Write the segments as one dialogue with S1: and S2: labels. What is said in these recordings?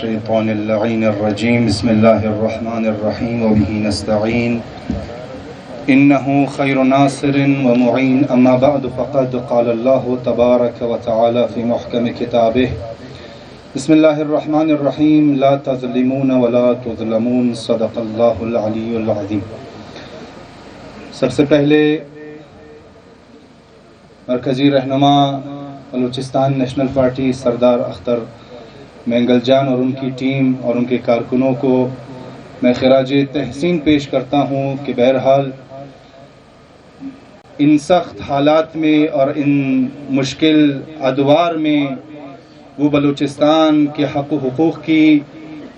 S1: الشيطان اللعين الرجيم بسم الله الرحمن الرحيم وبه نستعين إنه خير ناصر ومعين أما بعد فقد قال الله تبارك وتعالى في محكم كتابه بسم الله الرحمن الرحيم لا تظلمون ولا تظلمون صدق الله العلي العظيم. سب سے پہلے مرکزی رہنما بلوچستان نیشنل پارٹی سردار اختر مینگل جان اور ان کی ٹیم اور ان کے کارکنوں کو میں خراج تحسین پیش کرتا ہوں کہ بہرحال ان سخت حالات میں اور ان مشکل ادوار میں وہ بلوچستان کے حق و حقوق کی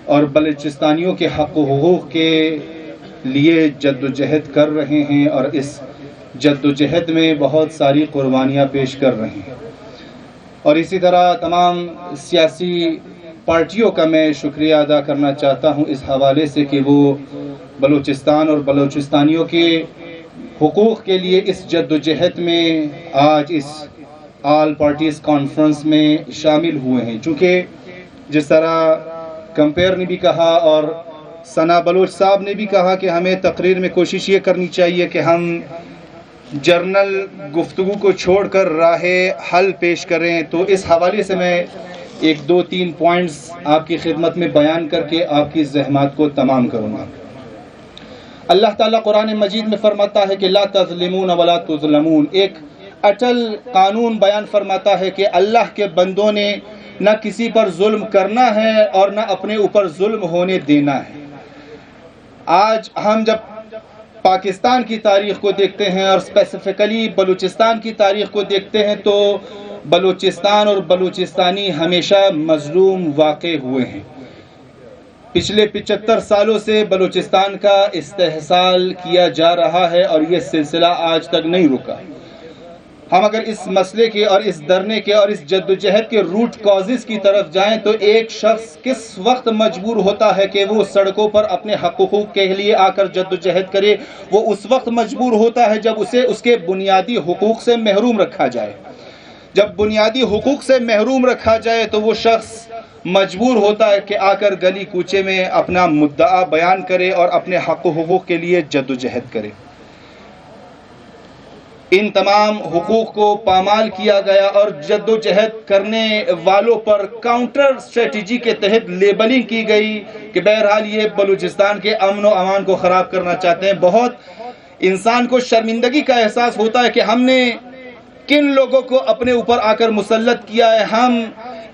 S1: اور بلوچستانیوں کے حق و حقوق کے لیے جد و جہد کر رہے ہیں اور اس جد و جہد میں بہت ساری قربانیاں پیش کر رہے ہیں. اور اسی طرح تمام سیاسی پارٹیوں کا میں شکریہ ادا کرنا چاہتا ہوں اس حوالے سے کہ وہ بلوچستان اور بلوچستانیوں کے حقوق کے لیے اس جد و جہد میں آج اس آل پارٹیز کانفرنس میں شامل ہوئے ہیں. چونکہ جس طرح کمپیر نے بھی کہا اور ثنا بلوچ صاحب نے بھی کہا کہ ہمیں تقریر میں کوشش یہ کرنی چاہیے کہ ہم جرنل گفتگو کو چھوڑ کر راہ حل پیش کریں، تو اس حوالے سے میں ایک دو تین پوائنٹس آپ کی خدمت میں بیان کر کے آپ کی زحمات کو تمام کروں گا. اللہ تعالیٰ قرآن مجید میں فرماتا ہے کہ لا تظلمون ولا تظلمون، ایک اٹل قانون بیان فرماتا ہے کہ اللہ کے بندوں نے نہ کسی پر ظلم کرنا ہے اور نہ اپنے اوپر ظلم ہونے دینا ہے. آج ہم جب پاکستان کی تاریخ کو دیکھتے ہیں اور اسپیسیفکلی بلوچستان کی تاریخ کو دیکھتے ہیں تو بلوچستان اور بلوچستانی ہمیشہ مظلوم واقع ہوئے ہیں. پچھلے 75 سالوں سے بلوچستان کا استحصال کیا جا رہا ہے اور یہ سلسلہ آج تک نہیں رکا. ہم اگر اس مسئلے کے اور اس دھرنے کے اور اس جد و جہد کے روٹ کازز کی طرف جائیں تو ایک شخص کس وقت مجبور ہوتا ہے کہ وہ سڑکوں پر اپنے حق حقوق کے لیے آ کر جد و جہد کرے؟ وہ اس وقت مجبور ہوتا ہے جب اسے اس کے بنیادی حقوق سے محروم رکھا جائے. جب بنیادی حقوق سے محروم رکھا جائے تو وہ شخص مجبور ہوتا ہے کہ آ کر گلی کوچے میں اپنا مدعا بیان کرے اور اپنے حق و حقوق کے لیے جد و جہد کرے. ان تمام حقوق کو پامال کیا گیا اور جد و جہد کرنے والوں پر کاؤنٹر اسٹریٹجی کے تحت لیبلنگ کی گئی کہ بہرحال یہ بلوچستان کے امن و امان کو خراب کرنا چاہتے ہیں. بہت انسان کو شرمندگی کا احساس ہوتا ہے کہ ہم نے کن لوگوں کو اپنے اوپر آ کر مسلط کیا ہے. ہم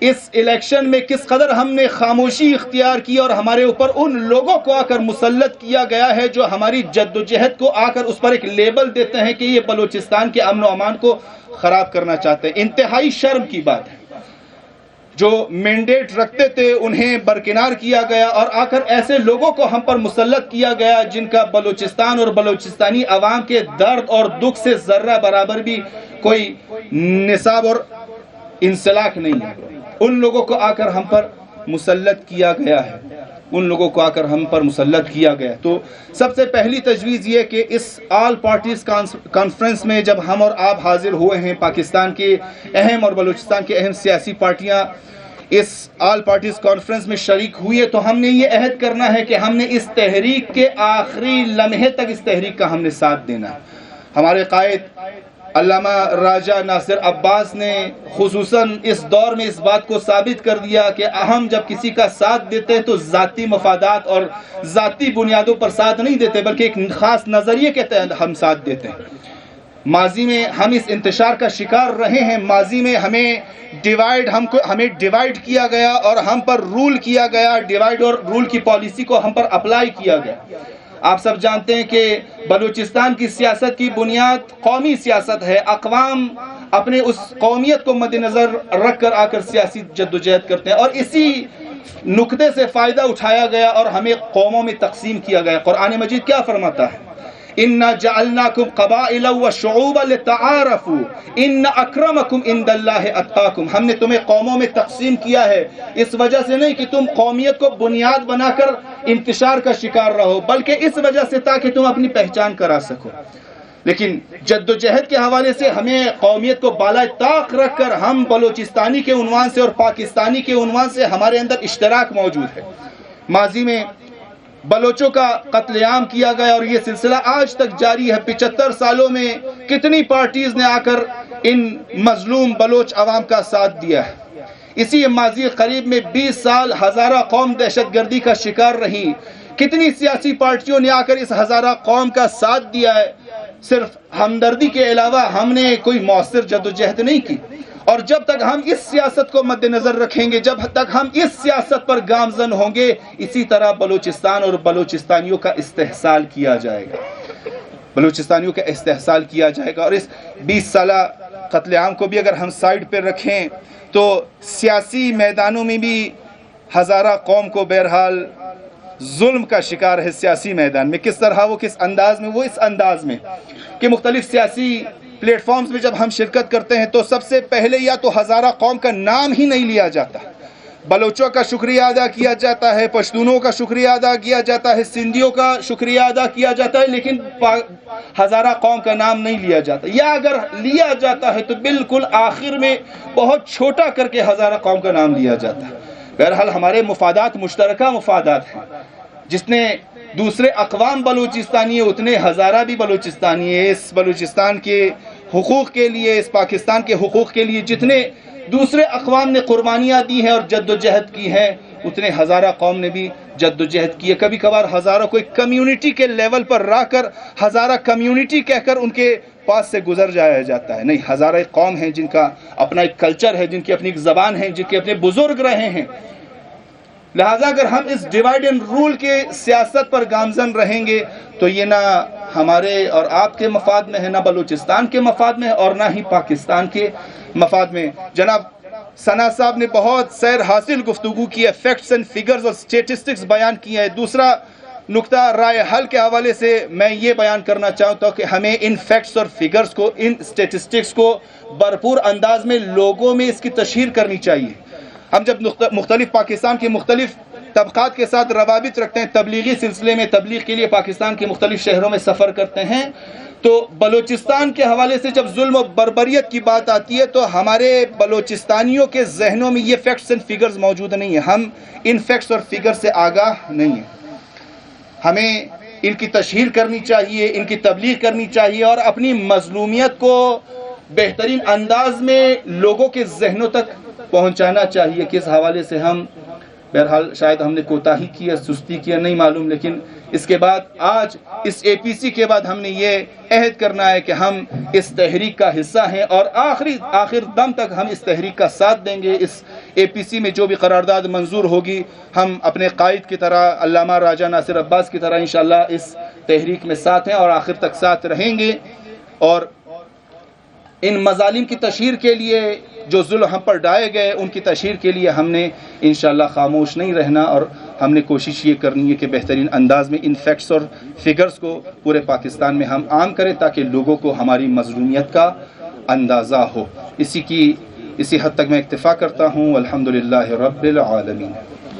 S1: اس الیکشن میں کس قدر ہم نے خاموشی اختیار کی اور ہمارے اوپر ان لوگوں کو آ کر مسلط کیا گیا ہے جو ہماری جد و جہد کو آ کر اس پر ایک لیبل دیتے ہیں کہ یہ بلوچستان کے امن و امان کو خراب کرنا چاہتے ہیں. انتہائی شرم کی بات ہے. جو مینڈیٹ رکھتے تھے انہیں برکنار کیا گیا اور آ کر ایسے لوگوں کو ہم پر مسلط کیا گیا جن کا بلوچستان اور بلوچستانی عوام کے درد اور دکھ سے ذرہ برابر بھی کوئی نصاب اور انسلاک نہیں ہے. ان لوگوں کو آ کر ہم پر مسلط کیا گیا ہے. ان لوگوں کو آ کر ہم پر مسلط کیا گیا. تو سب سے پہلی تجویز یہ کہ اس آل پارٹیز کانفرنس میں جب ہم اور آپ حاضر ہوئے ہیں، پاکستان کے اہم اور بلوچستان کے اہم سیاسی پارٹیاں اس آل پارٹیز کانفرنس میں شریک ہوئی ہے، تو ہم نے یہ عہد کرنا ہے کہ ہم نے اس تحریک کے آخری لمحے تک اس تحریک کا ہم نے ساتھ دینا ہے. ہمارے قائد علامہ راجہ ناصر عباس نے خصوصاً اس دور میں اس بات کو ثابت کر دیا کہ ہم جب کسی کا ساتھ دیتے ہیں تو ذاتی مفادات اور ذاتی بنیادوں پر ساتھ نہیں دیتے بلکہ ایک خاص نظریے کے تحت ہم ساتھ دیتے ہیں. ماضی میں ہم اس انتشار کا شکار رہے ہیں. ماضی میں ہمیں ڈیوائیڈ کیا گیا اور ہم پر رول کیا گیا. ڈیوائیڈ اور رول کی پالیسی کو ہم پر اپلائی کیا گیا. آپ سب جانتے ہیں کہ بلوچستان کی سیاست کی بنیاد قومی سیاست ہے. اقوام اپنے اس قومیت کو مد نظر رکھ کر آ کر سیاسی جد و جہد کرتے ہیں اور اسی نقطے سے فائدہ اٹھایا گیا اور ہمیں قوموں میں تقسیم کیا گیا. قرآن مجید کیا فرماتا ہے؟ اِنَّا جَعَلْنَاكُمْ قَبَائِلًا وَشُعُوبًا لِتَعَارَفُوا اِنَّ أَكْرَمَكُمْ عِنْدَ اللَّهِ أَتْقَاكُمْ. ہم نے تمہیں قوموں میں تقسیم کیا ہے اس وجہ سے نہیں کہ تم قومیت کو بنیاد بنا کر انتشار کا شکار رہو، بلکہ اس وجہ سے تاکہ تم اپنی پہچان کرا سکو. لیکن جدوجہد کے حوالے سے ہمیں قومیت کو بالائے طاق رکھ کر ہم بلوچستانی کے عنوان سے اور پاکستانی کے عنوان سے ہمارے اندر اشتراک موجود ہے۔ ماضی میں بلوچوں کا قتل عام کیا گیا اور یہ سلسلہ آج تک جاری ہے۔ 75 سالوں میں کتنی پارٹیز نے آ کر ان مظلوم بلوچ عوام کا ساتھ دیا ہے۔ اسی ماضی قریب میں 20 سال ہزارہ قوم دہشت گردی کا شکار رہی۔ کتنی سیاسی پارٹیوں نے آ کر اس ہزارہ قوم کا ساتھ دیا ہے۔ صرف ہمدردی کے علاوہ ہم نے کوئی مؤثر جدوجہد نہیں کی۔ اور جب تک ہم اس سیاست کو مد نظر رکھیں گے، جب تک ہم اس سیاست پر گامزن ہوں گے، اسی طرح بلوچستان اور بلوچستانیوں کا استحصال کیا جائے گا، بلوچستانیوں کا استحصال کیا جائے گا۔ اور اس 20 سالہ قتل عام کو بھی اگر ہم سائڈ پہ رکھیں تو سیاسی میدانوں میں بھی ہزارہ قوم کو بہرحال ظلم کا شکار ہے۔ سیاسی میدان میں کس طرح وہ کس انداز میں، وہ اس انداز میں کہ مختلف سیاسی پلیٹ فارمز میں جب ہم شرکت کرتے ہیں تو سب سے پہلے یا تو ہزارہ قوم کا نام ہی نہیں لیا جاتا، بلوچوں کا شکریہ ادا کیا جاتا ہے، پشتونوں کا شکریہ ادا کیا جاتا ہے، سندھیوں کا شکریہ ادا کیا جاتا ہے، لیکن ہزارہ قوم کا نام نہیں لیا جاتا، یا اگر لیا جاتا ہے تو بالکل آخر میں بہت چھوٹا کر کے ہزارہ قوم کا نام لیا جاتا ہے۔ بہرحال ہمارے مفادات مشترکہ مفادات ہیں، جتنے دوسرے اقوام بلوچستانی ہیں اتنے ہزارہ بھی بلوچستانی ہیں۔ اس بلوچستان کے حقوق کے لیے، اس پاکستان کے حقوق کے لیے جتنے دوسرے اقوام نے قربانیاں دی ہیں اور جدوجہد کی ہے، اتنے ہزارہ قوم نے بھی جدوجہد کی ہے۔ کبھی کبھار ہزارہ کو ایک کمیونٹی کے لیول پر رہ کر ہزارہ کمیونٹی کہہ کر ان کے پاس سے گزر جایا جاتا ہے، نہیں، ہزارہ ایک قوم ہے جن کا اپنا ایک کلچر ہے، جن کی اپنی ایک زبان ہے، جن کے اپنے بزرگ رہے ہیں۔ لہٰذا اگر ہم اس ڈیوائڈ اینڈ رول کے سیاست پر گامزن رہیں گے تو یہ نہ ہمارے اور آپ کے مفاد میں ہے، نہ بلوچستان کے مفاد میں ہے، اور نہ ہی پاکستان کے مفاد میں۔ جناب ثنا صاحب نے بہت سیر حاصل گفتگو کی ہے، فیکٹس اینڈ فگرز اور اسٹیٹسٹکس بیان کی ہے۔ دوسرا نقطہ رائے حل کے حوالے سے میں یہ بیان کرنا چاہتا ہوں کہ ہمیں ان فیکٹس اور فگرز کو، ان اسٹیٹسٹکس کو بھرپور انداز میں لوگوں میں اس کی تشہیر کرنی چاہیے۔ ہم جب مختلف پاکستان کے مختلف طبقات کے ساتھ روابط رکھتے ہیں، تبلیغی سلسلے میں تبلیغ کے لیے پاکستان کے مختلف شہروں میں سفر کرتے ہیں، تو بلوچستان کے حوالے سے جب ظلم و بربریت کی بات آتی ہے تو ہمارے بلوچستانیوں کے ذہنوں میں یہ فیکٹس اینڈ فگرز موجود نہیں ہیں، ہم ان فیکٹس اور فگر سے آگاہ نہیں ہیں۔ ہمیں ان کی تشہیر کرنی چاہیے، ان کی تبلیغ کرنی چاہیے اور اپنی مظلومیت کو بہترین انداز میں لوگوں کے ذہنوں تک پہنچانا چاہیے۔ کس حوالے سے ہم بہرحال شاید ہم نے کوتاہی کی ہے، سستی کی ہے، نہیں معلوم، لیکن اس کے بعد آج اس اے پی سی کے بعد ہم نے یہ عہد کرنا ہے کہ ہم اس تحریک کا حصہ ہیں اور آخر دم تک ہم اس تحریک کا ساتھ دیں گے۔ اس اے پی سی میں جو بھی قرارداد منظور ہوگی، ہم اپنے قائد کی طرح علامہ راجہ ناصر عباس کی طرح انشاءاللہ اس تحریک میں ساتھ ہیں اور آخر تک ساتھ رہیں گے۔ اور ان مظالم کی تشہیر کے لیے، جو ظلم ہم پر ڈائے گئے، ان کی تشہیر کے لیے ہم نے انشاءاللہ خاموش نہیں رہنا اور ہم نے کوشش یہ کرنی ہے کہ بہترین انداز میں ان فیکٹس اور فگرز کو پورے پاکستان میں ہم عام کریں تاکہ لوگوں کو ہماری مظلومیت کا اندازہ ہو۔ اسی حد تک میں اکتفا کرتا ہوں۔ الحمدللہ رب العالمین۔